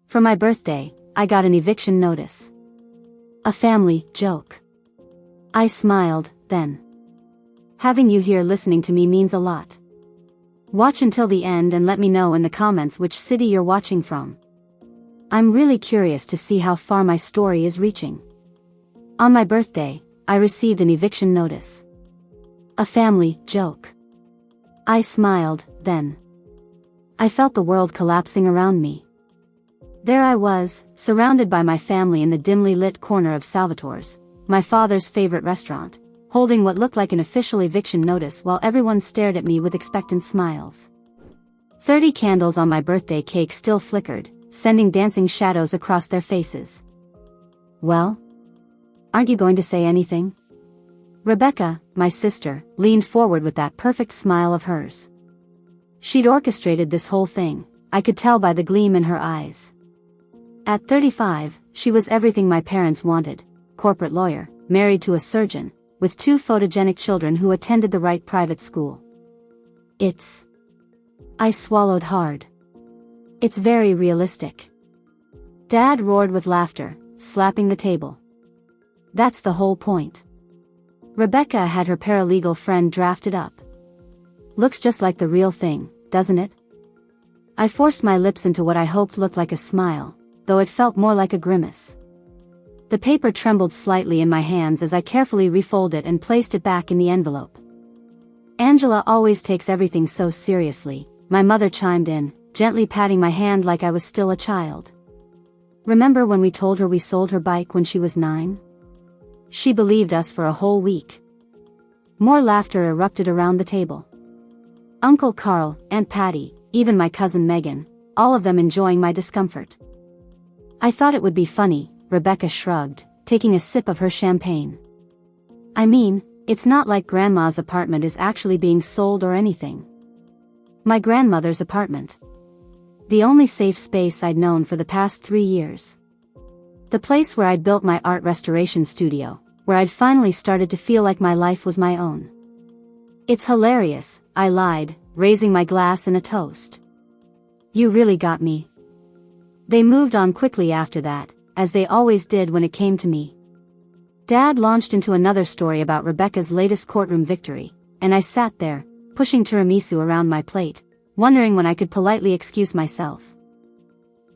For my birthday, I got an eviction notice. A family joke. I smiled, then. Having you here listening to me means a lot. Watch until the end and let me know in the comments which city you're watching from. I'm really curious to see how far my story is reaching. On my birthday, I received an eviction notice. A family joke. I smiled, then. I felt the world collapsing around me. There I was, surrounded by my family in the dimly lit corner of Salvatore's, my father's favorite restaurant, holding what looked like an official eviction notice while everyone stared at me with expectant smiles. 30 candles on my birthday cake still flickered, sending dancing shadows across their faces. Well? Aren't you going to say anything? Rebecca, my sister, leaned forward with that perfect smile of hers. She'd orchestrated this whole thing, I could tell by the gleam in her eyes. At 35, she was everything my parents wanted, corporate lawyer, married to a surgeon, with 2 photogenic children who attended the right private school. I swallowed hard. It's very realistic. Dad roared with laughter, slapping the table. That's the whole point. Rebecca had her paralegal friend drafted up. Looks just like the real thing, doesn't it? I forced my lips into what I hoped looked like a smile, though it felt more like a grimace. The paper trembled slightly in my hands as I carefully refolded it and placed it back in the envelope. Angela always takes everything so seriously, my mother chimed in, gently patting my hand like I was still a child. Remember when we told her we sold her bike when she was 9? She believed us for a whole week. More laughter erupted around the table. Uncle Carl, Aunt Patty, even my cousin Megan, all of them enjoying my discomfort. I thought it would be funny, Rebecca shrugged, taking a sip of her champagne. I mean, it's not like Grandma's apartment is actually being sold or anything. My grandmother's apartment. The only safe space I'd known for the past 3 years. The place where I'd built my art restoration studio, where I'd finally started to feel like my life was my own. It's hilarious, I lied, raising my glass in a toast. You really got me. They moved on quickly after that, as they always did when it came to me. Dad launched into another story about Rebecca's latest courtroom victory, and I sat there, pushing tiramisu around my plate, wondering when I could politely excuse myself.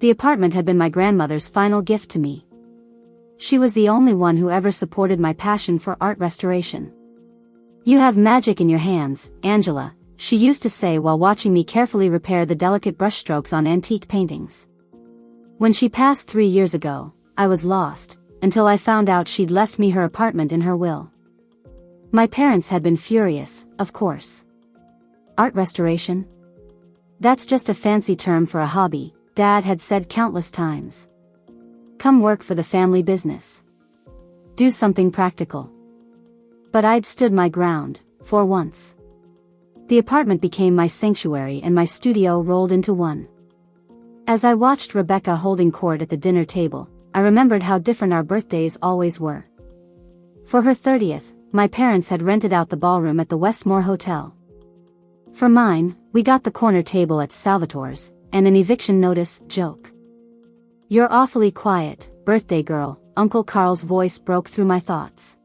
The apartment had been my grandmother's final gift to me. She was the only one who ever supported my passion for art restoration. You have magic in your hands, Angela, she used to say while watching me carefully repair the delicate brushstrokes on antique paintings. When she passed 3 years ago, I was lost, until I found out she'd left me her apartment in her will. My parents had been furious, of course. Art restoration? That's just a fancy term for a hobby, Dad had said countless times. Come work for the family business. Do something practical. But I'd stood my ground, for once. The apartment became my sanctuary and my studio rolled into one. As I watched Rebecca holding court at the dinner table, I remembered how different our birthdays always were. For her 30th, my parents had rented out the ballroom at the Westmore Hotel. For mine, we got the corner table at Salvatore's, and an eviction notice joke. You're awfully quiet, birthday girl, Uncle Carl's voice broke through my thoughts.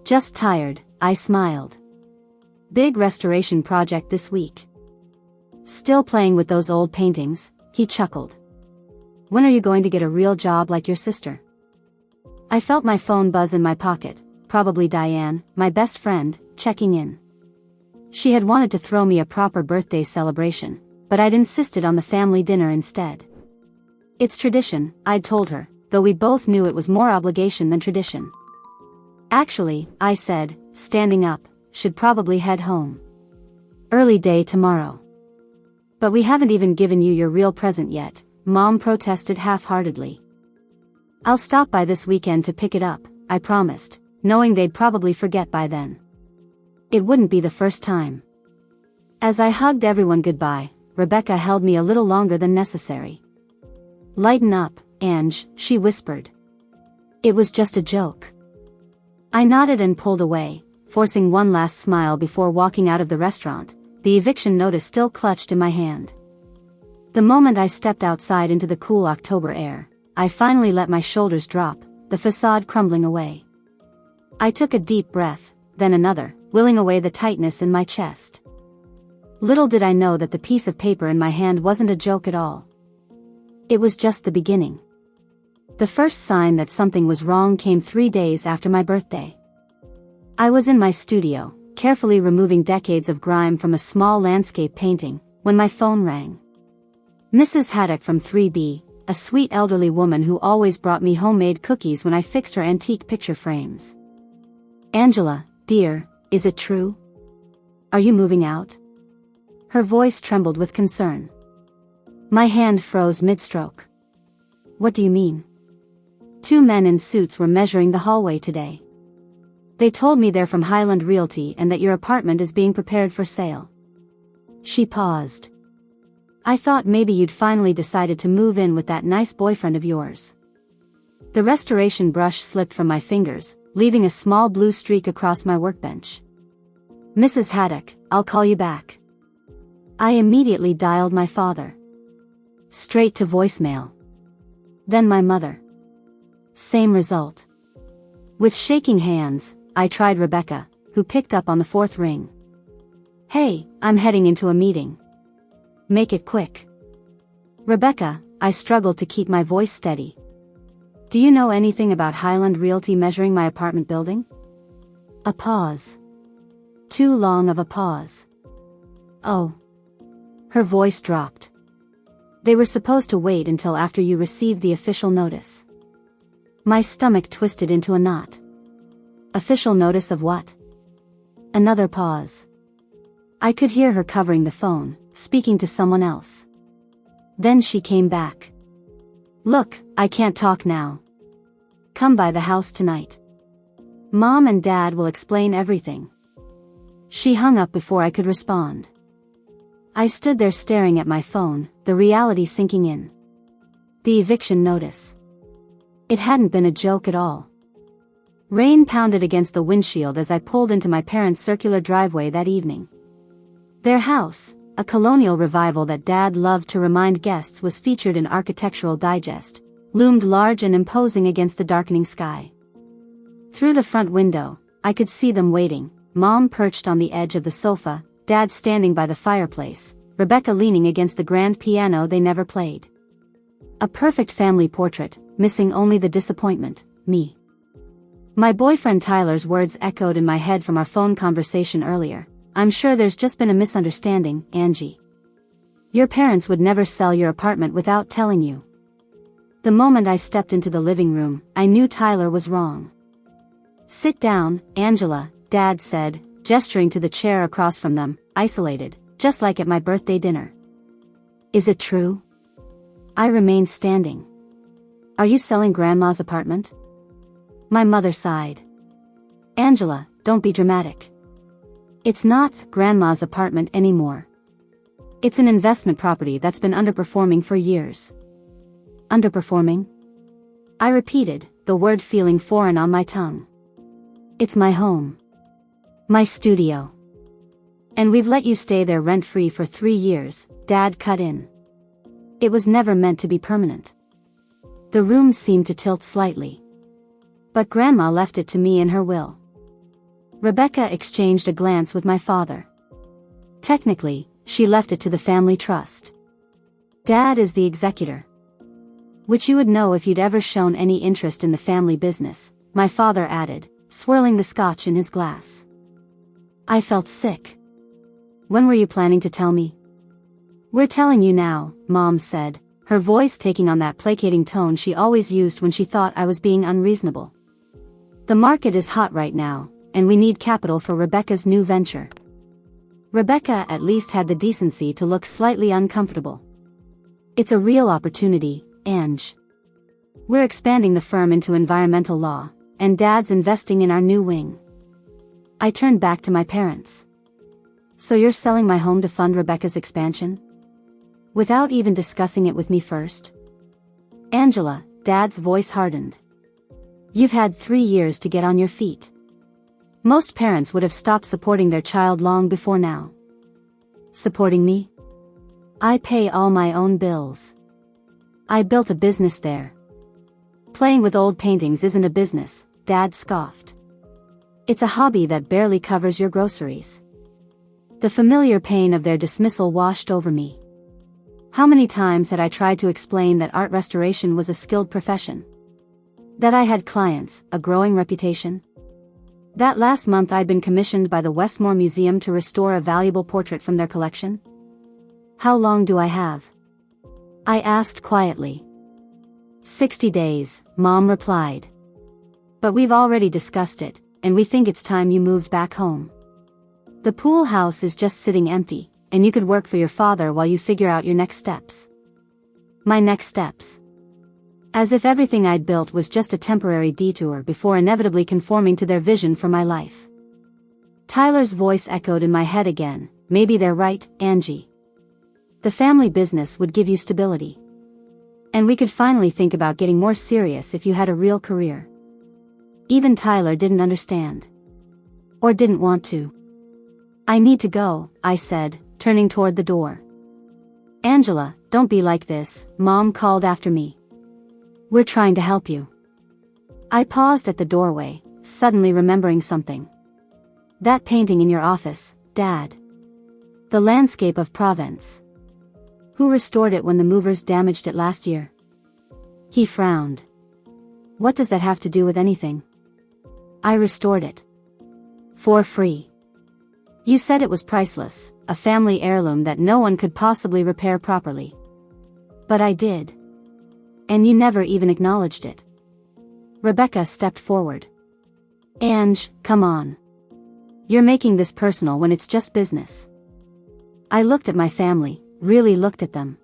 Just tired, I smiled. Big restoration project this week. Still playing with those old paintings, he chuckled. When are you going to get a real job like your sister? I felt my phone buzz in my pocket, probably Diane, my best friend, checking in. She had wanted to throw me a proper birthday celebration, but I'd insisted on the family dinner instead. It's tradition, I'd told her, though we both knew it was more obligation than tradition. Actually, I said, standing up, should probably head home. Early day tomorrow. But we haven't even given you your real present yet, Mom protested half-heartedly. I'll stop by this weekend to pick it up, I promised, knowing they'd probably forget by then. It wouldn't be the first time. As I hugged everyone goodbye, Rebecca held me a little longer than necessary. Lighten up, Ange, she whispered. It was just a joke. I nodded and pulled away, forcing one last smile before walking out of the restaurant, the eviction notice still clutched in my hand. The moment I stepped outside into the cool October air, I finally let my shoulders drop, the facade crumbling away. I took a deep breath, then another, willing away the tightness in my chest. Little did I know that the piece of paper in my hand wasn't a joke at all. It was just the beginning. The first sign that something was wrong came 3 days after my birthday. I was in my studio, carefully removing decades of grime from a small landscape painting, when my phone rang. Mrs. Haddock from 3B, a sweet elderly woman who always brought me homemade cookies when I fixed her antique picture frames. "Angela, dear, is it true? Are you moving out?" Her voice trembled with concern. My hand froze mid-stroke. "What do you mean?" "2 men in suits were measuring the hallway today. They told me they're from Highland Realty and that your apartment is being prepared for sale." She paused. "I thought maybe you'd finally decided to move in with that nice boyfriend of yours." The restoration brush slipped from my fingers, leaving a small blue streak across my workbench. "Mrs. Haddock, I'll call you back." I immediately dialed my father. Straight to voicemail. Then my mother. Same result. With shaking hands, I tried Rebecca, who picked up on the 4th ring. "Hey, I'm heading into a meeting. Make it quick." "Rebecca," I struggled to keep my voice steady. "Do you know anything about Highland Realty measuring my apartment building?" A pause. Too long of a pause. "Oh." Her voice dropped. "They were supposed to wait until after you received the official notice." My stomach twisted into a knot. Official notice of what? Another pause. I could hear her covering the phone, speaking to someone else. Then she came back. "Look, I can't talk now. Come by the house tonight. Mom and Dad will explain everything." She hung up before I could respond. I stood there staring at my phone, the reality sinking in. The eviction notice. It hadn't been a joke at all. Rain pounded against the windshield as I pulled into my parents' circular driveway that evening. Their house, a colonial revival that Dad loved to remind guests was featured in Architectural Digest, loomed large and imposing against the darkening sky. Through the front window, I could see them waiting, Mom perched on the edge of the sofa, Dad standing by the fireplace, Rebecca leaning against the grand piano they never played. A perfect family portrait, missing only the disappointment, me. My boyfriend Tyler's words echoed in my head from our phone conversation earlier. "I'm sure there's just been a misunderstanding, Angie. Your parents would never sell your apartment without telling you." The moment I stepped into the living room, I knew Tyler was wrong. "Sit down, Angela," Dad said, gesturing to the chair across from them, isolated, just like at my birthday dinner. "Is it true?" I remained standing. "Are you selling Grandma's apartment?" My mother sighed. "Angela, don't be dramatic. It's not Grandma's apartment anymore. It's an investment property that's been underperforming for years." "Underperforming?" I repeated, the word feeling foreign on my tongue. "It's my home. My studio. And we've let you stay there rent-free for 3 years, Dad cut in. It was never meant to be permanent." The room seemed to tilt slightly. "But Grandma left it to me in her will." Rebecca exchanged a glance with my father. "Technically, she left it to the family trust. Dad is the executor. Which you would know if you'd ever shown any interest in the family business," my father added, swirling the scotch in his glass. I felt sick. "When were you planning to tell me?" "We're telling you now," Mom said, her voice taking on that placating tone she always used when she thought I was being unreasonable. "The market is hot right now, and we need capital for Rebecca's new venture." Rebecca at least had the decency to look slightly uncomfortable. "It's a real opportunity, Ange. We're expanding the firm into environmental law, and Dad's investing in our new wing." I turned back to my parents. "So you're selling my home to fund Rebecca's expansion? Without even discussing it with me first?" "Angela," Dad's voice hardened. "You've had 3 years to get on your feet. Most parents would have stopped supporting their child long before now." "Supporting me?" I pay all my own bills. I built a business there. Playing with old paintings isn't a business, Dad scoffed. It's a hobby that barely covers your groceries. The familiar pain of their dismissal washed over me. How many times had I tried to explain that art restoration was a skilled profession? That I had clients, a growing reputation? That last month I'd been commissioned by the Westmore Museum to restore a valuable portrait from their collection? How long do I have? I asked quietly. 60 days, Mom replied. But we've already discussed it, and we think it's time you moved back home. The pool house is just sitting empty, and you could work for your father while you figure out your next steps. My next steps. As if everything I'd built was just a temporary detour before inevitably conforming to their vision for my life. Tyler's voice echoed in my head again. Maybe they're right, Angie. The family business would give you stability. And we could finally think about getting more serious if you had a real career. Even Tyler didn't understand. Or didn't want to. I need to go, I said, turning toward the door. Angela, don't be like this, Mom called after me. We're trying to help you. I paused at the doorway, suddenly remembering something. That painting in your office, Dad. The landscape of Provence. Who restored it when the movers damaged it last year? He frowned. What does that have to do with anything? I restored it. For free. You said it was priceless, a family heirloom that no one could possibly repair properly. But I did. And you never even acknowledged it. Rebecca stepped forward. Ange, come on. You're making this personal when it's just business. I looked at my family, really looked at them.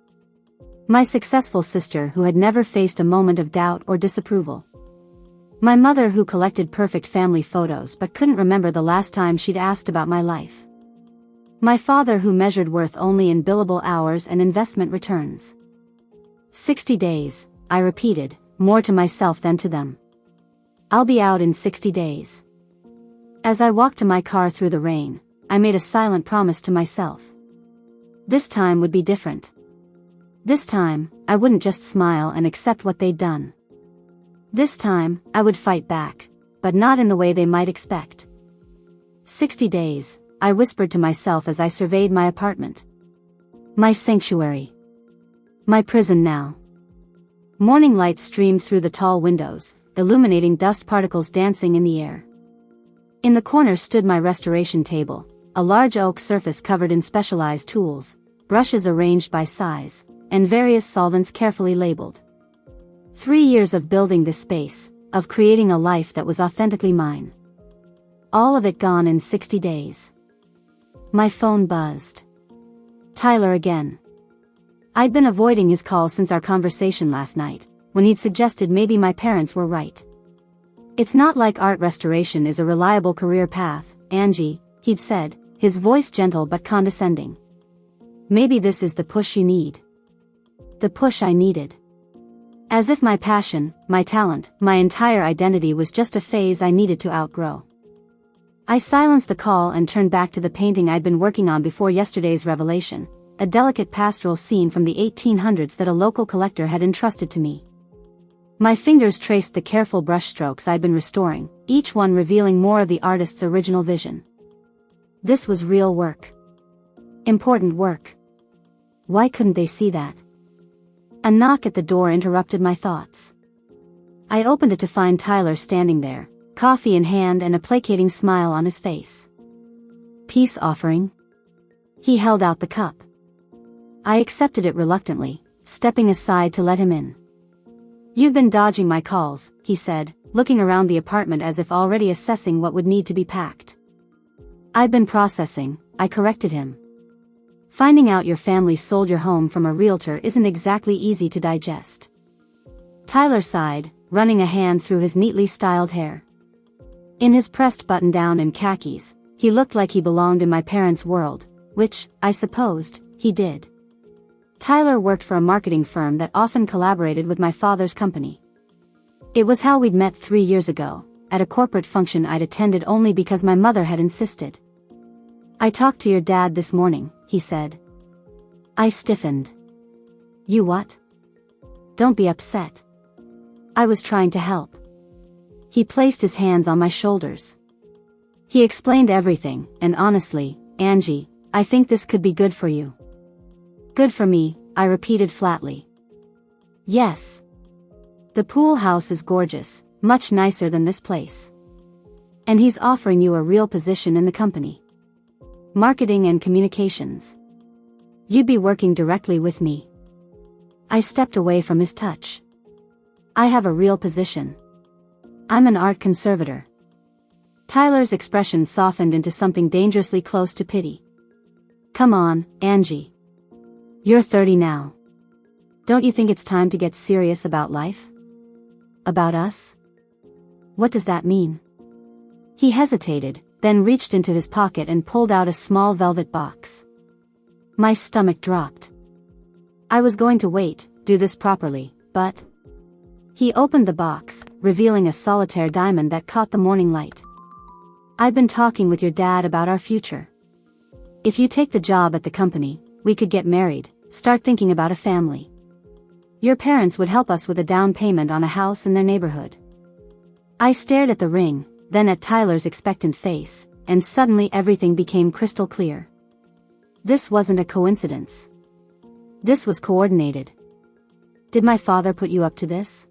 My successful sister who had never faced a moment of doubt or disapproval. My mother who collected perfect family photos but couldn't remember the last time she'd asked about my life. My father who measured worth only in billable hours and investment returns. 60 days, I repeated, more to myself than to them. I'll be out in 60 days. As I walked to my car through the rain, I made a silent promise to myself. This time would be different. This time, I wouldn't just smile and accept what they'd done. This time, I would fight back, but not in the way they might expect. 60 days, I whispered to myself as I surveyed my apartment. My sanctuary. My prison now. Morning light streamed through the tall windows, illuminating dust particles dancing in the air. In the corner stood my restoration table, a large oak surface covered in specialized tools, brushes arranged by size, and various solvents carefully labeled. 3 years of building this space, of creating a life that was authentically mine. All of it gone in 60 days. My phone buzzed. Tyler again. I'd been avoiding his call since our conversation last night, when he'd suggested maybe my parents were right. It's not like art restoration is a reliable career path, Angie, he'd said, his voice gentle but condescending. Maybe this is the push you need. The push I needed. As if my passion, my talent, my entire identity was just a phase I needed to outgrow. I silenced the call and turned back to the painting I'd been working on before yesterday's revelation, a delicate pastoral scene from the 1800s that a local collector had entrusted to me. My fingers traced the careful brushstrokes I'd been restoring, each one revealing more of the artist's original vision. This was real work. Important work. Why couldn't they see that? A knock at the door interrupted my thoughts. I opened it to find Tyler standing there, coffee in hand and a placating smile on his face. Peace offering? He held out the cup. I accepted it reluctantly, stepping aside to let him in. You've been dodging my calls, he said, looking around the apartment as if already assessing what would need to be packed. I've been processing, I corrected him. Finding out your family sold your home from a realtor isn't exactly easy to digest. Tyler sighed, running a hand through his neatly styled hair. In his pressed button-down and khakis, he looked like he belonged in my parents' world, which, I supposed, he did. Tyler worked for a marketing firm that often collaborated with my father's company. It was how we'd met 3 years ago, at a corporate function I'd attended only because my mother had insisted. I talked to your dad this morning, he said. I stiffened. You what? Don't be upset. I was trying to help. He placed his hands on my shoulders. He explained everything, and honestly, Angie, I think this could be good for you. Good for me, I repeated flatly. Yes. The pool house is gorgeous, much nicer than this place. And he's offering you a real position in the company. Marketing and communications. You'd be working directly with me. I stepped away from his touch. I have a real position. I'm an art conservator. Tyler's expression softened into something dangerously close to pity. Come on, Angie. You're 30 now. Don't you think it's time to get serious about life? About us? What does that mean? He hesitated, then reached into his pocket and pulled out a small velvet box. My stomach dropped. I was going to wait, do this properly, but... He opened the box, revealing a solitaire diamond that caught the morning light. I've been talking with your dad about our future. If you take the job at the company, we could get married, start thinking about a family. Your parents would help us with a down payment on a house in their neighborhood. I stared at the ring, then at Tyler's expectant face, and suddenly everything became crystal clear. This wasn't a coincidence. This was coordinated. Did my father put you up to this?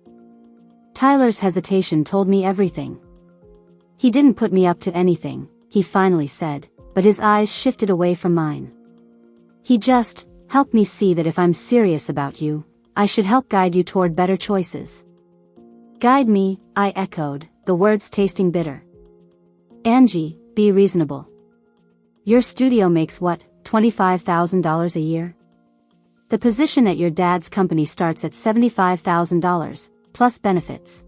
Tyler's hesitation told me everything. He didn't put me up to anything, he finally said, but his eyes shifted away from mine. He just helped me see that if I'm serious about you, I should help guide you toward better choices. Guide me, I echoed, the words tasting bitter. Angie, be reasonable. Your studio makes what, $25,000 a year? The position at your dad's company starts at $75,000, plus benefits.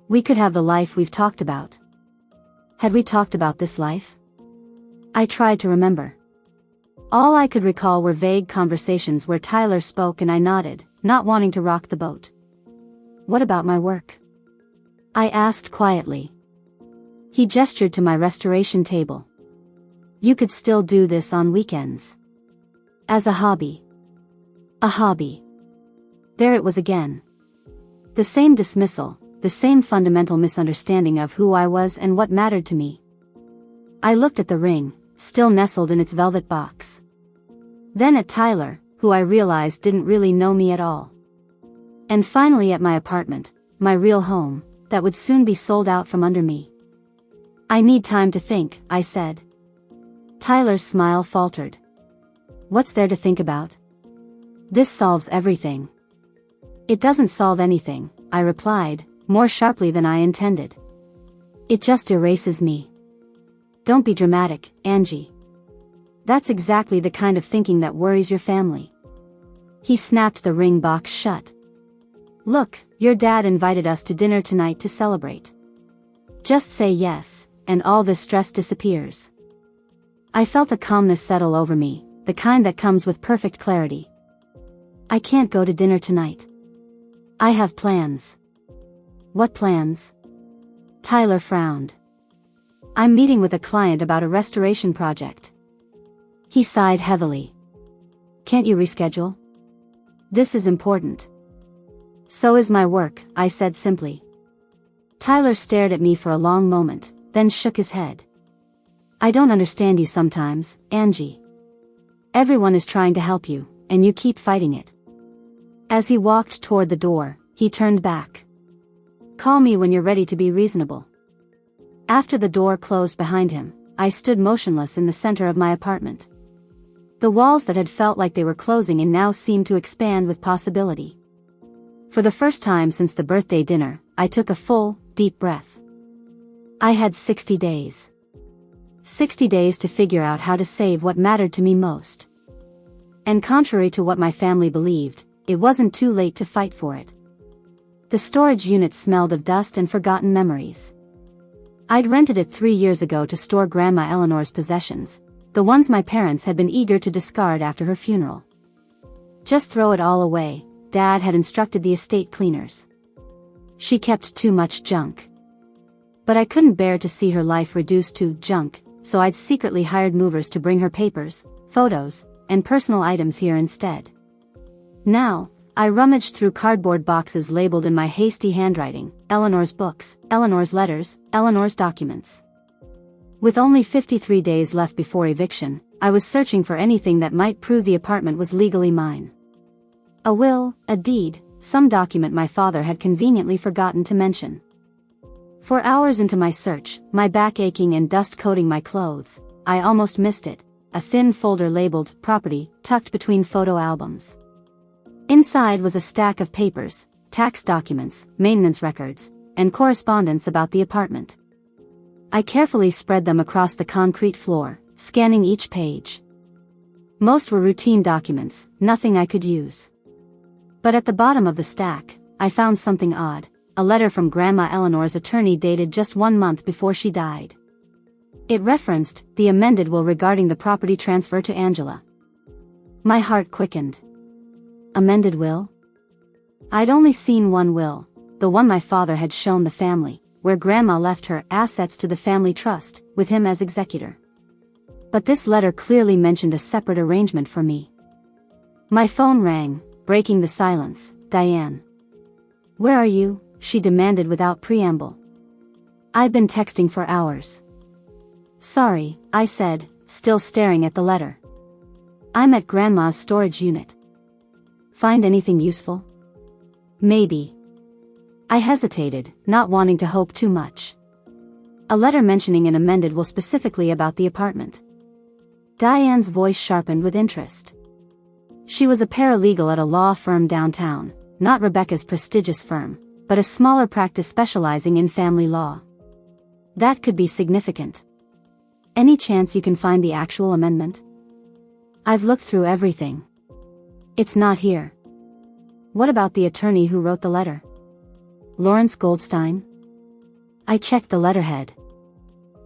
We could have the life we've talked about. Had we talked about this life? I tried to remember. All I could recall were vague conversations where Tyler spoke and I nodded, not wanting to rock the boat. What about my work? I asked quietly. He gestured to my restoration table. You could still do this on weekends. As a hobby. A hobby. There it was again. The same dismissal, the same fundamental misunderstanding of who I was and what mattered to me. I looked at the ring, still nestled in its velvet box. Then at Tyler, who I realized didn't really know me at all. And finally at my apartment, my real home, that would soon be sold out from under me. I need time to think, I said. Tyler's smile faltered. What's there to think about? This solves everything. It doesn't solve anything, I replied, more sharply than I intended. It just erases me. Don't be dramatic, Angie. That's exactly the kind of thinking that worries your family. He snapped the ring box shut. Look, your dad invited us to dinner tonight to celebrate. Just say yes, and all this stress disappears. I felt a calmness settle over me, the kind that comes with perfect clarity. I can't go to dinner tonight. I have plans. What plans? Tyler frowned. I'm meeting with a client about a restoration project. He sighed heavily. Can't you reschedule? This is important. So is my work, I said simply. Tyler stared at me for a long moment, then shook his head. I don't understand you sometimes, Angie. Everyone is trying to help you, and you keep fighting it. As he walked toward the door, he turned back. Call me when you're ready to be reasonable. After the door closed behind him, I stood motionless in the center of my apartment. The walls that had felt like they were closing in now seemed to expand with possibility. For the first time since the birthday dinner, I took a full, deep breath. I had 60 days. 60 days to figure out how to save what mattered to me most. And contrary to what my family believed, it wasn't too late to fight for it. The storage unit smelled of dust and forgotten memories. I'd rented it 3 years ago to store Grandma Eleanor's possessions, the ones my parents had been eager to discard after her funeral. Just throw it all away, Dad had instructed the estate cleaners. She kept too much junk. But I couldn't bear to see her life reduced to junk, so I'd secretly hired movers to bring her papers, photos, and personal items here instead. Now, I rummaged through cardboard boxes labeled in my hasty handwriting, Eleanor's books, Eleanor's letters, Eleanor's documents. With only 53 days left before eviction, I was searching for anything that might prove the apartment was legally mine. A will, a deed, some document my father had conveniently forgotten to mention. For hours into my search, my back aching and dust coating my clothes, I almost missed it, a thin folder labeled Property, tucked between photo albums. Inside was a stack of papers, tax documents, maintenance records, and correspondence about the apartment. I carefully spread them across the concrete floor, scanning each page. Most were routine documents, nothing I could use. But at the bottom of the stack, I found something odd, a letter from Grandma Eleanor's attorney dated just 1 month before she died. It referenced the amended will regarding the property transfer to Angela. My heart quickened. Amended will? I'd only seen one will, the one my father had shown the family, where Grandma left her assets to the family trust, with him as executor. But this letter clearly mentioned a separate arrangement for me. My phone rang, breaking the silence. Diane. Where are you? She demanded without preamble. I've been texting for hours. Sorry, I said, still staring at the letter. I'm at Grandma's storage unit. Find anything useful? Maybe. I hesitated, not wanting to hope too much. A letter mentioning an amended will specifically about the apartment. Diane's voice sharpened with interest. She was a paralegal at a law firm downtown, not Rebecca's prestigious firm, but a smaller practice specializing in family law. That could be significant. Any chance you can find the actual amendment? I've looked through everything. It's not here. What about the attorney who wrote the letter? Lawrence Goldstein? I checked the letterhead.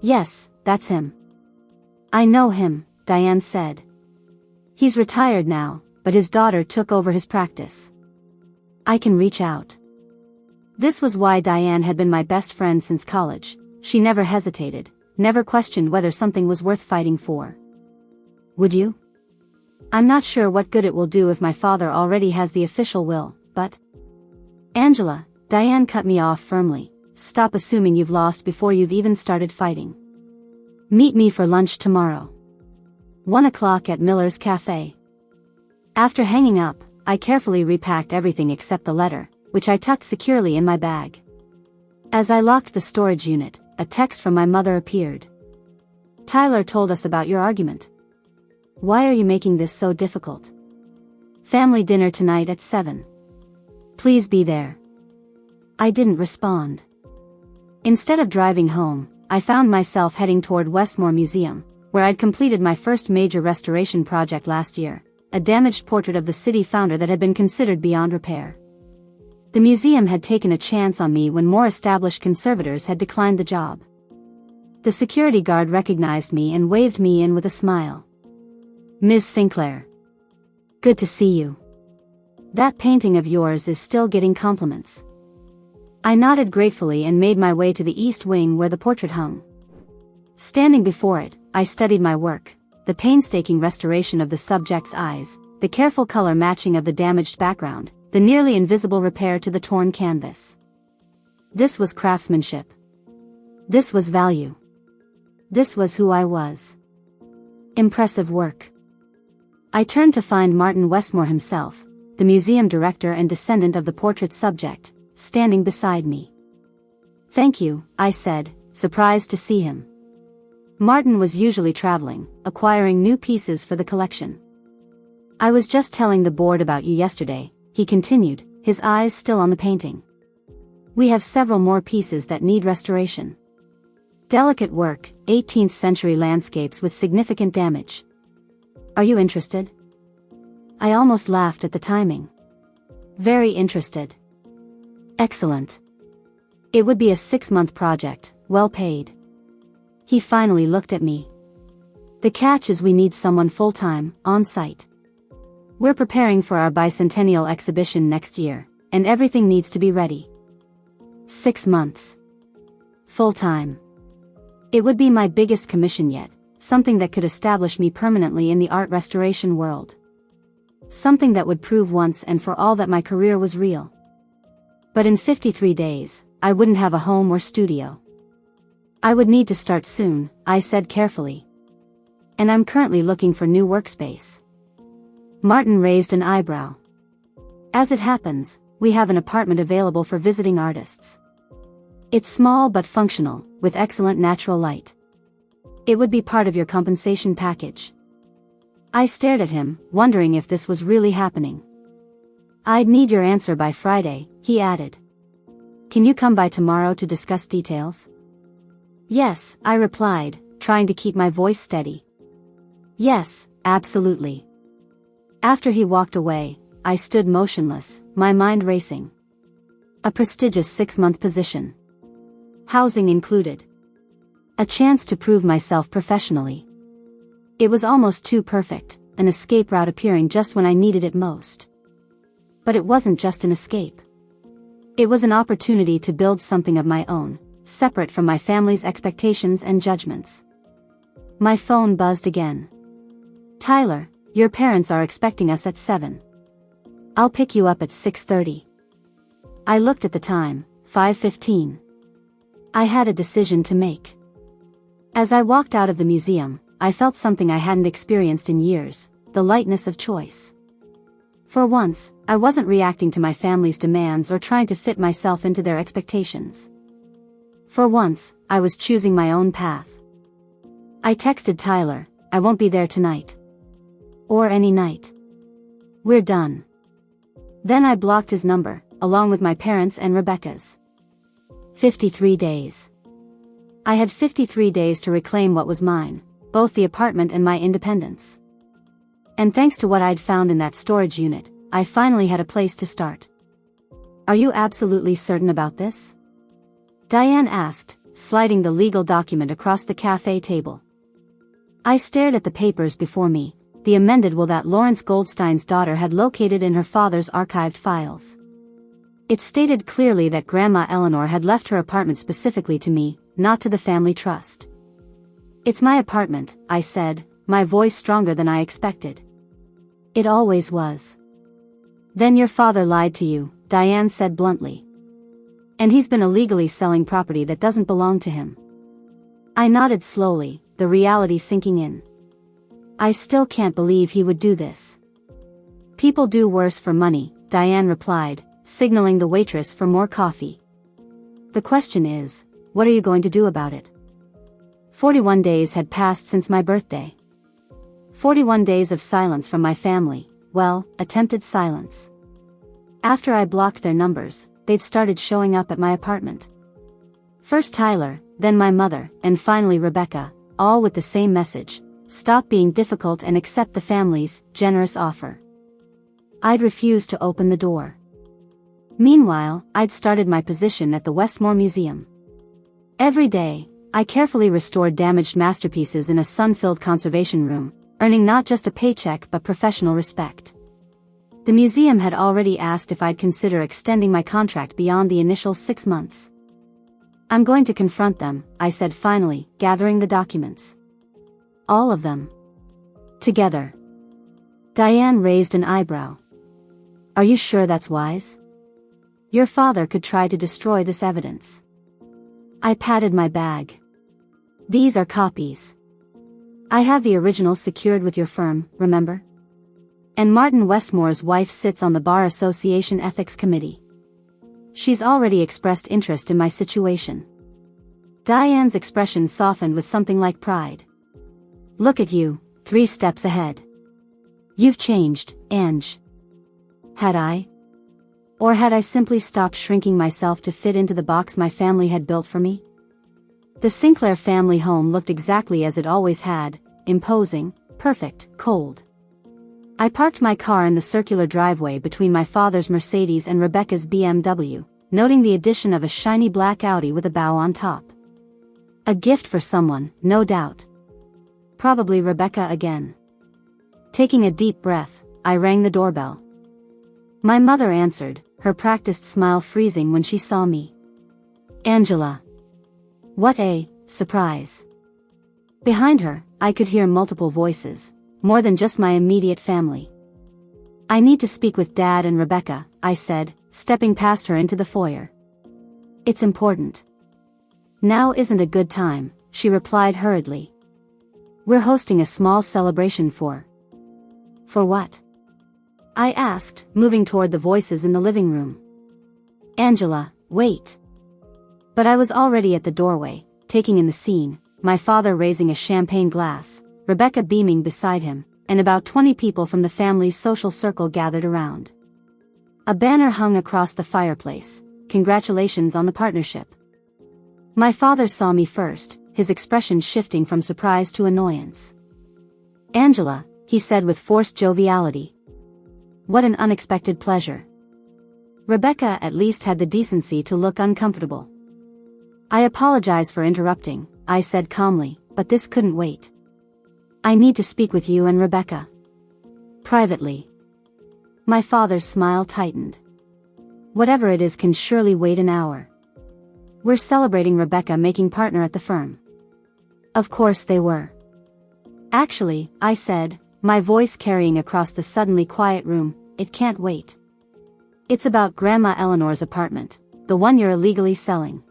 Yes, that's him. I know him, Diane said. He's retired now, but his daughter took over his practice. I can reach out. This was why Diane had been my best friend since college. She never hesitated, never questioned whether something was worth fighting for. Would you? I'm not sure what good it will do if my father already has the official will, but... Angela, Diane cut me off firmly. Stop assuming you've lost before you've even started fighting. Meet me for lunch tomorrow. 1 o'clock at Miller's Cafe. After hanging up, I carefully repacked everything except the letter, which I tucked securely in my bag. As I locked the storage unit, a text from my mother appeared. Tyler told us about your argument. Why are you making this so difficult? Family dinner tonight at 7. Please be there. I didn't respond. Instead of driving home, I found myself heading toward Westmore Museum, where I'd completed my first major restoration project last year, a damaged portrait of the city founder that had been considered beyond repair. The museum had taken a chance on me when more established conservators had declined the job. The security guard recognized me and waved me in with a smile. Ms. Sinclair. Good to see you. That painting of yours is still getting compliments. I nodded gratefully and made my way to the east wing where the portrait hung. Standing before it, I studied my work, the painstaking restoration of the subject's eyes, the careful color matching of the damaged background, the nearly invisible repair to the torn canvas. This was craftsmanship. This was value. This was who I was. Impressive work. I turned to find Martin Westmore himself, the museum director and descendant of the portrait's subject, standing beside me. Thank you, I said, surprised to see him. Martin was usually traveling, acquiring new pieces for the collection. I was just telling the board about you yesterday, he continued, his eyes still on the painting. We have several more pieces that need restoration. Delicate work, 18th century landscapes with significant damage. Are you interested? I almost laughed at the timing. Very interested. Excellent. It would be a 6-month project, well paid. He finally looked at me. The catch is we need someone full-time, on-site. We're preparing for our bicentennial exhibition next year, and everything needs to be ready. 6 months. Full-time. It would be my biggest commission yet, something that could establish me permanently in the art restoration world. Something that would prove once and for all that my career was real. But in 53 days, I wouldn't have a home or studio. I would need to start soon, I said carefully. And I'm currently looking for new workspace. Martin raised an eyebrow. As it happens, we have an apartment available for visiting artists. It's small but functional, with excellent natural light. It would be part of your compensation package. I stared at him, wondering if this was really happening. I'd need your answer by Friday, he added. Can you come by tomorrow to discuss details? Yes, I replied, trying to keep my voice steady. Yes, absolutely. After he walked away, I stood motionless, my mind racing. A prestigious 6-month position. Housing included. A chance to prove myself professionally. It was almost too perfect, an escape route appearing just when I needed it most. But it wasn't just an escape. It was an opportunity to build something of my own, separate from my family's expectations and judgments. My phone buzzed again. Tyler, your parents are expecting us at 7. I'll pick you up at 6:30. I looked at the time, 5:15. I had a decision to make. As I walked out of the museum, I felt something I hadn't experienced in years, the lightness of choice. For once, I wasn't reacting to my family's demands or trying to fit myself into their expectations. For once, I was choosing my own path. I texted Tyler, I won't be there tonight. Or any night. We're done. Then I blocked his number, along with my parents and Rebecca's. 53 days. I had 53 days to reclaim what was mine, both the apartment and my independence. And thanks to what I'd found in that storage unit, I finally had a place to start. Are you absolutely certain about this? Diane asked, sliding the legal document across the cafe table. I stared at the papers before me, the amended will that Lawrence Goldstein's daughter had located in her father's archived files. It stated clearly that Grandma Eleanor had left her apartment specifically to me, not to the family trust. It's my apartment, I said, my voice stronger than I expected. It always was. Then your father lied to you, Diane said bluntly. And he's been illegally selling property that doesn't belong to him. I nodded slowly, the reality sinking in. I still can't believe he would do this. People do worse for money, Diane replied, signaling the waitress for more coffee. The question is, what are you going to do about it? 41 days had passed since my birthday. 41 days of silence from my family, well, attempted silence. After I blocked their numbers, they'd started showing up at my apartment. First Tyler, then my mother, and finally Rebecca, all with the same message: stop being difficult and accept the family's generous offer. I'd refused to open the door. Meanwhile, I'd started my position at the Westmore Museum. Every day, I carefully restored damaged masterpieces in a sun-filled conservation room, earning not just a paycheck but professional respect. The museum had already asked if I'd consider extending my contract beyond the initial 6 months. I'm going to confront them, I said finally, gathering the documents. All of them. Together. Diane raised an eyebrow. Are you sure that's wise? Your father could try to destroy this evidence. I patted my bag. These are copies. I have the original secured with your firm, remember? And Martin Westmore's wife sits on the Bar Association Ethics Committee. She's already expressed interest in my situation. Diane's expression softened with something like pride. Look at you, 3 steps ahead. You've changed, Ange. Had I? Or had I simply stopped shrinking myself to fit into the box my family had built for me? The Sinclair family home looked exactly as it always had, imposing, perfect, cold. I parked my car in the circular driveway between my father's Mercedes and Rebecca's BMW, noting the addition of a shiny black Audi with a bow on top. A gift for someone, no doubt. Probably Rebecca again. Taking a deep breath, I rang the doorbell. My mother answered, her practiced smile freezing when she saw me. Angela. What a surprise. Behind her, I could hear multiple voices, more than just my immediate family. I need to speak with Dad and Rebecca, I said, stepping past her into the foyer. It's important. Now isn't a good time, she replied hurriedly. We're hosting a small celebration for what? I asked, moving toward the voices in the living room. Angela, wait. But I was already at the doorway, taking in the scene, my father raising a champagne glass, Rebecca beaming beside him, and about 20 people from the family's social circle gathered around. A banner hung across the fireplace, congratulations on the partnership. My father saw me first, his expression shifting from surprise to annoyance. Angela, he said with forced joviality. What an unexpected pleasure. Rebecca at least had the decency to look uncomfortable. I apologize for interrupting, I said calmly, but this couldn't wait. I need to speak with you and Rebecca. Privately. My father's smile tightened. Whatever it is can surely wait an hour. We're celebrating Rebecca making partner at the firm. Of course they were. Actually, I said, my voice carrying across the suddenly quiet room, it can't wait. It's about Grandma Eleanor's apartment, the one you're illegally selling.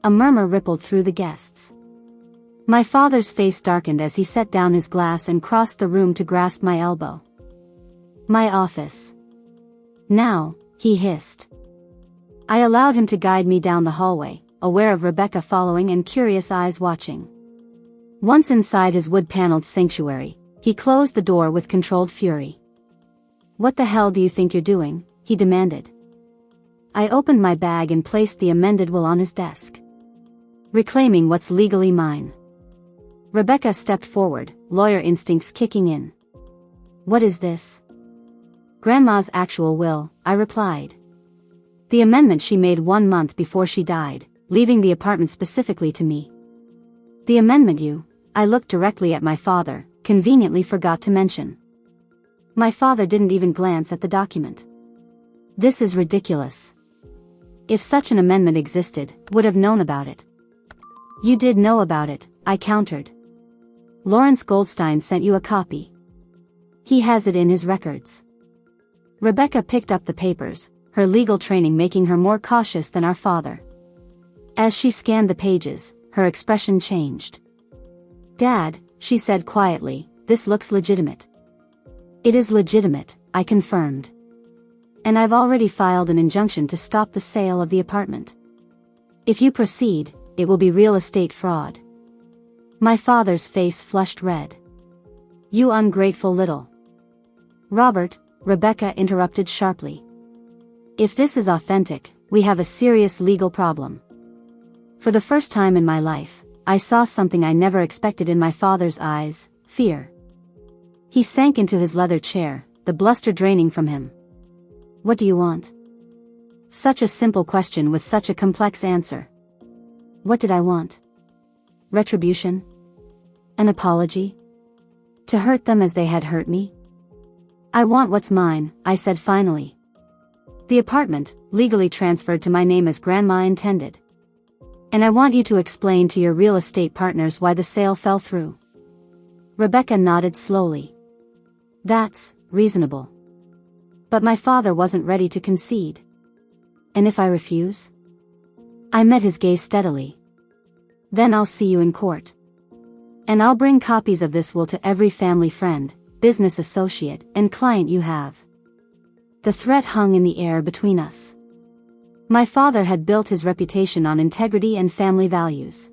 A murmur rippled through the guests. My father's face darkened as he set down his glass and crossed the room to grasp my elbow. My office. Now, he hissed. I allowed him to guide me down the hallway, aware of Rebecca following and curious eyes watching. Once inside his wood-paneled sanctuary, he closed the door with controlled fury. What the hell do you think you're doing? He demanded. I opened my bag and placed the amended will on his desk. Reclaiming what's legally mine. Rebecca stepped forward, lawyer instincts kicking in. What is this? Grandma's actual will, I replied. The amendment she made 1 month before she died, leaving the apartment specifically to me. The amendment I looked directly at my father, conveniently forgot to mention. My father didn't even glance at the document. This is ridiculous. If such an amendment existed, would have known about it. You did know about it, I countered. Lawrence Goldstein sent you a copy. He has it in his records. Rebecca picked up the papers, her legal training making her more cautious than our father. As she scanned the pages, her expression changed. Dad, she said quietly, this looks legitimate. It is legitimate, I confirmed. And I've already filed an injunction to stop the sale of the apartment. If you proceed, it will be real estate fraud. My father's face flushed red. You ungrateful little. Robert, Rebecca interrupted sharply. If this is authentic, we have a serious legal problem. For the first time in my life, I saw something I never expected in my father's eyes, fear. He sank into his leather chair, the bluster draining from him. What do you want? Such a simple question with such a complex answer. What did I want? Retribution? An apology? To hurt them as they had hurt me? I want what's mine, I said finally. The apartment, legally transferred to my name as Grandma intended. And I want you to explain to your real estate partners why the sale fell through. Rebecca nodded slowly. That's reasonable. But my father wasn't ready to concede. And if I refuse? I met his gaze steadily. Then I'll see you in court. And I'll bring copies of this will to every family friend, business associate, and client you have. The threat hung in the air between us. My father had built his reputation on integrity and family values.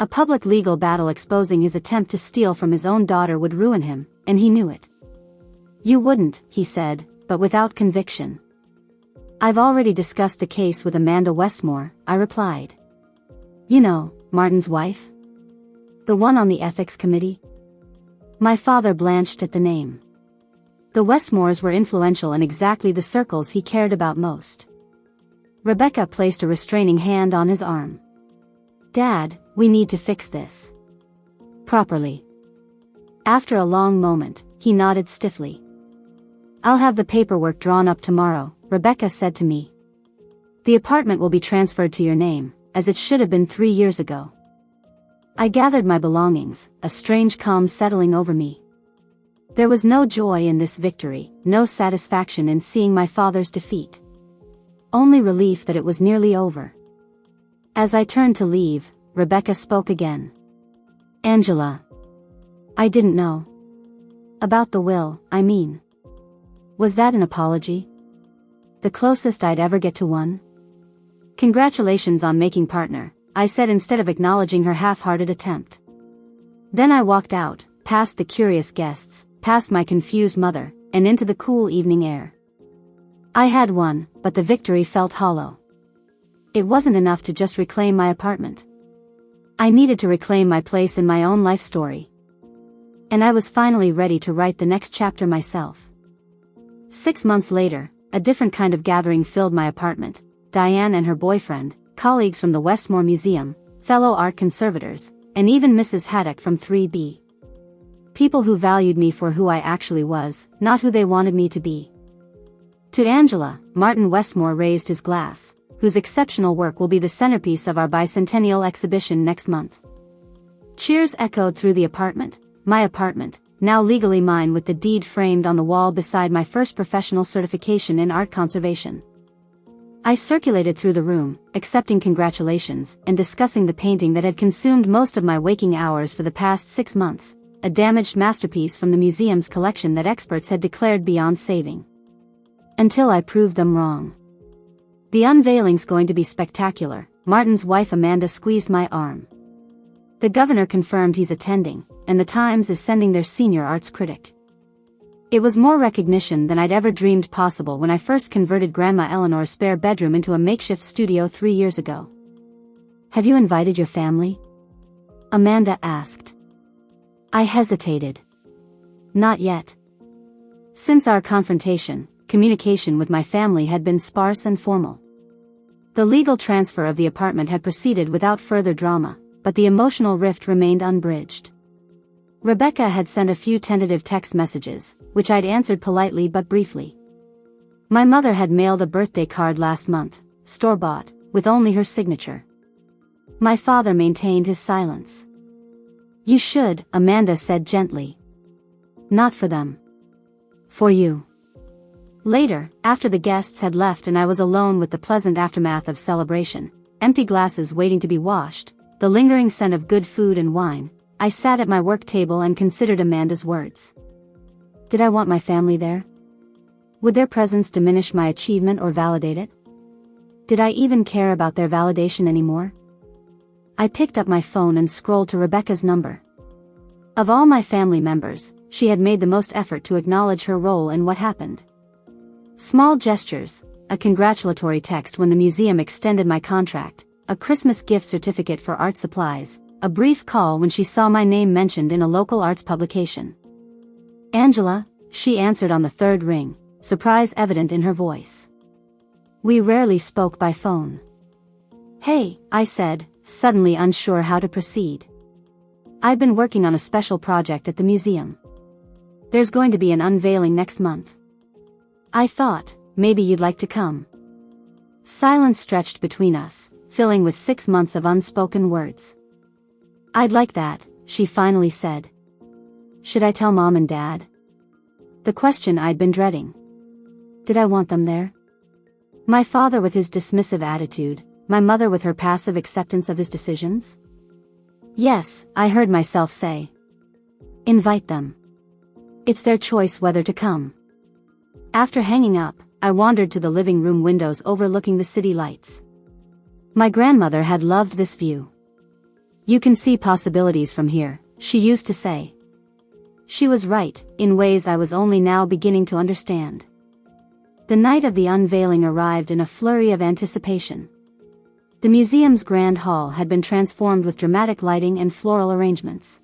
A public legal battle exposing his attempt to steal from his own daughter would ruin him, and he knew it. You wouldn't, he said, but without conviction. I've already discussed the case with Amanda Westmore, I replied. You know, Martin's wife? The one on the ethics committee? My father blanched at the name. The Westmores were influential in exactly the circles he cared about most. Rebecca placed a restraining hand on his arm. Dad, we need to fix this. Properly. After a long moment, he nodded stiffly. I'll have the paperwork drawn up tomorrow, Rebecca said to me. The apartment will be transferred to your name, as it should have been 3 years ago. I gathered my belongings, a strange calm settling over me. There was no joy in this victory, no satisfaction in seeing my father's defeat. Only relief that it was nearly over. As I turned to leave, Rebecca spoke again. "Angela. I didn't know. About the will, I mean. Was that an apology? The closest I'd ever get to one?" "Congratulations on making partner," I said instead of acknowledging her half-hearted attempt. Then I walked out, past the curious guests, past my confused mother, and into the cool evening air. I had won, but the victory felt hollow. It wasn't enough to just reclaim my apartment. I needed to reclaim my place in my own life story. And I was finally ready to write the next chapter myself. 6 months later, a different kind of gathering filled my apartment. Diane and her boyfriend, colleagues from the Westmore Museum, fellow art conservators, and even Mrs. Haddock from 3B. People who valued me for who I actually was, not who they wanted me to be. To Angela, Martin Westmore raised his glass, whose exceptional work will be the centerpiece of our bicentennial exhibition next month. Cheers echoed through the apartment, my apartment, now legally mine with the deed framed on the wall beside my first professional certification in art conservation. I circulated through the room, accepting congratulations and discussing the painting that had consumed most of my waking hours for the past 6 months, a damaged masterpiece from the museum's collection that experts had declared beyond saving. Until I proved them wrong. "The unveiling's going to be spectacular," Martin's wife Amanda squeezed my arm. "The governor confirmed he's attending, and the Times is sending their senior arts critic." It was more recognition than I'd ever dreamed possible when I first converted Grandma Eleanor's spare bedroom into a makeshift studio 3 years ago. "Have you invited your family?" Amanda asked. I hesitated. "Not yet." Since our confrontation, communication with my family had been sparse and formal. The legal transfer of the apartment had proceeded without further drama, but the emotional rift remained unbridged. Rebecca had sent a few tentative text messages, which I'd answered politely but briefly. My mother had mailed a birthday card last month, store-bought, with only her signature. My father maintained his silence. "You should," Amanda said gently. "Not for them. For you." Later, after the guests had left and I was alone with the pleasant aftermath of celebration, empty glasses waiting to be washed, the lingering scent of good food and wine, I sat at my work table and considered Amanda's words. Did I want my family there? Would their presence diminish my achievement or validate it? Did I even care about their validation anymore? I picked up my phone and scrolled to Rebecca's number. Of all my family members, she had made the most effort to acknowledge her role in what happened. Small gestures, a congratulatory text when the museum extended my contract, a Christmas gift certificate for art supplies, a brief call when she saw my name mentioned in a local arts publication. "Angela," she answered on the third ring, surprise evident in her voice. We rarely spoke by phone. "Hey," I said, suddenly unsure how to proceed. "I've been working on a special project at the museum. There's going to be an unveiling next month. I thought, maybe you'd like to come." Silence stretched between us, filling with 6 months of unspoken words. "I'd like that," she finally said. Should I tell Mom and Dad? The question I'd been dreading. Did I want them there? My father with his dismissive attitude, my mother with her passive acceptance of his decisions? "Yes," I heard myself say. "Invite them. It's their choice whether to come." After hanging up, I wandered to the living room windows overlooking the city lights. My grandmother had loved this view. "You can see possibilities from here," she used to say. She was right, in ways I was only now beginning to understand. The night of the unveiling arrived in a flurry of anticipation. The museum's grand hall had been transformed with dramatic lighting and floral arrangements.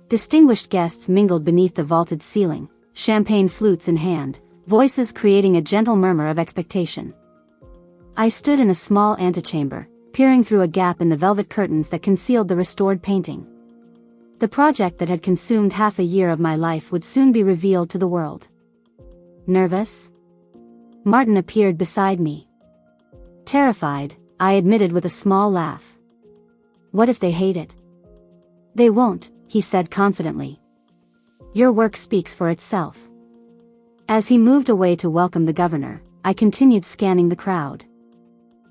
Distinguished guests mingled beneath the vaulted ceiling, champagne flutes in hand, voices creating a gentle murmur of expectation. I stood in a small antechamber, peering through a gap in the velvet curtains that concealed the restored painting. The project that had consumed half a year of my life would soon be revealed to the world. Nervous? Martin appeared beside me. Terrified, I admitted with a small laugh. What if they hate it? They won't, he said confidently. Your work speaks for itself. As he moved away to welcome the governor, I continued scanning the crowd.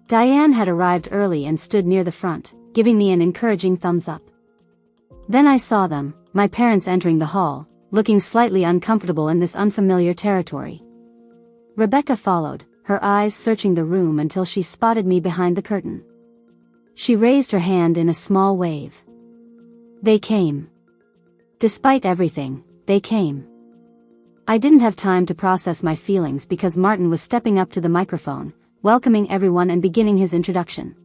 Diane had arrived early and stood near the front, giving me an encouraging thumbs up. Then I saw them, my parents entering the hall, looking slightly uncomfortable in this unfamiliar territory. Rebecca followed, her eyes searching the room until she spotted me behind the curtain. She raised her hand in a small wave. They came. Despite everything, they came. I didn't have time to process my feelings because Martin was stepping up to the microphone, welcoming everyone and beginning his introduction.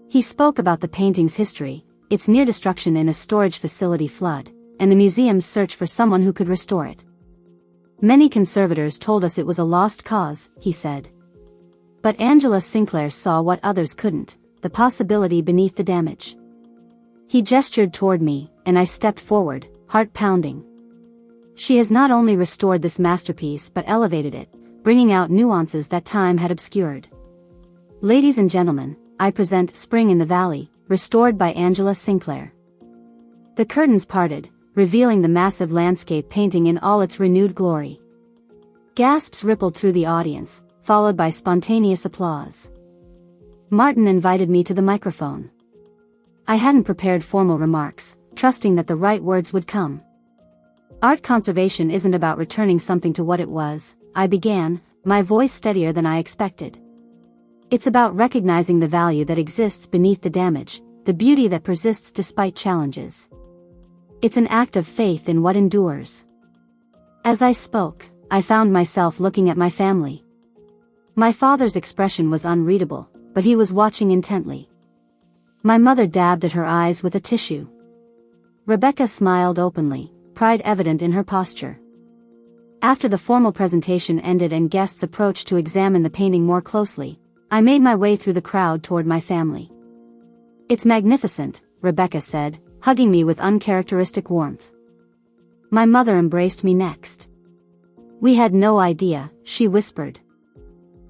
He spoke about the painting's history, its near destruction in a storage facility flood, and the museum's search for someone who could restore it. Many conservators told us it was a lost cause, he said. But Angela Sinclair saw what others couldn't, the possibility beneath the damage. He gestured toward me, and I stepped forward, heart pounding. She has not only restored this masterpiece but elevated it, bringing out nuances that time had obscured. Ladies and gentlemen, I present Spring in the Valley, restored by Angela Sinclair. The curtains parted, revealing the massive landscape painting in all its renewed glory. Gasps rippled through the audience, followed by spontaneous applause. Martin invited me to the microphone. I hadn't prepared formal remarks, trusting that the right words would come. Art conservation isn't about returning something to what it was, I began, my voice steadier than I expected. It's about recognizing the value that exists beneath the damage, the beauty that persists despite challenges. It's an act of faith in what endures. As I spoke, I found myself looking at my family. My father's expression was unreadable, but he was watching intently. My mother dabbed at her eyes with a tissue. Rebecca smiled openly, pride evident in her posture. After the formal presentation ended and guests approached to examine the painting more closely, I made my way through the crowd toward my family. It's magnificent, Rebecca said, hugging me with uncharacteristic warmth. My mother embraced me next. We had no idea, she whispered.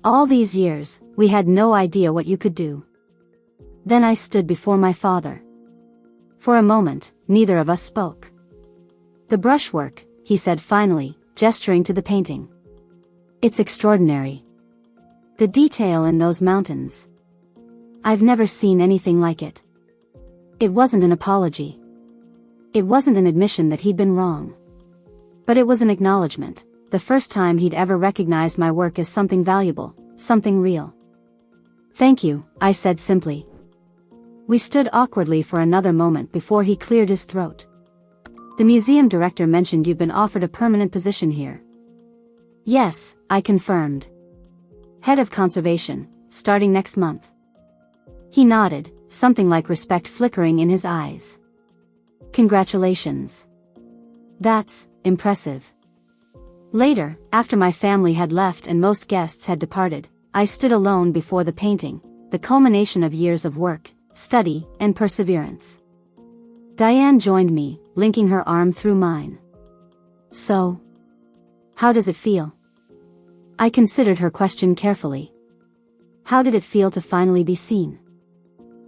All these years, we had no idea what you could do. Then I stood before my father. For a moment, neither of us spoke. The brushwork, he said finally, gesturing to the painting. It's extraordinary. The detail in those mountains. I've never seen anything like it. It wasn't an apology. It wasn't an admission that he'd been wrong. But it was an acknowledgement, the first time he'd ever recognized my work as something valuable, something real. Thank you, I said simply. We stood awkwardly for another moment before he cleared his throat. The museum director mentioned you've been offered a permanent position here. Yes, I confirmed. Head of conservation, starting next month. He nodded, something like respect flickering in his eyes. Congratulations. That's impressive. Later, after my family had left and most guests had departed, I stood alone before the painting, the culmination of years of work, study, and perseverance. Diane joined me, linking her arm through mine. So, how does it feel? I considered her question carefully. How did it feel to finally be seen?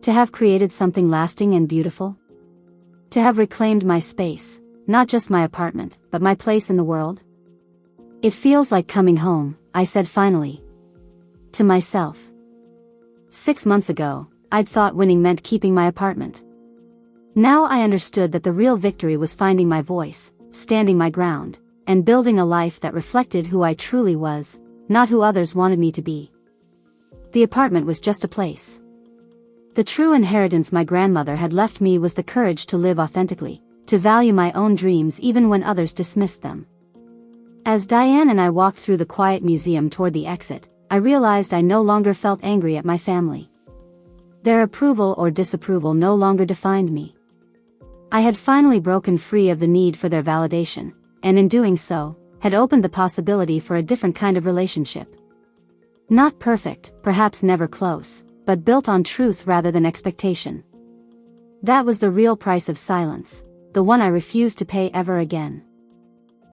To have created something lasting and beautiful? To have reclaimed my space, not just my apartment, but my place in the world? It feels like coming home, I said finally. To myself. 6 months ago, I'd thought winning meant keeping my apartment. Now I understood that the real victory was finding my voice, standing my ground, and building a life that reflected who I truly was, not who others wanted me to be. The apartment was just a place. The true inheritance my grandmother had left me was the courage to live authentically, to value my own dreams even when others dismissed them. As Diane and I walked through the quiet museum toward the exit, I realized I no longer felt angry at my family. Their approval or disapproval no longer defined me. I had finally broken free of the need for their validation, and in doing so, had opened the possibility for a different kind of relationship. Not perfect, perhaps never close, but built on truth rather than expectation. That was the real price of silence, the one I refused to pay ever again.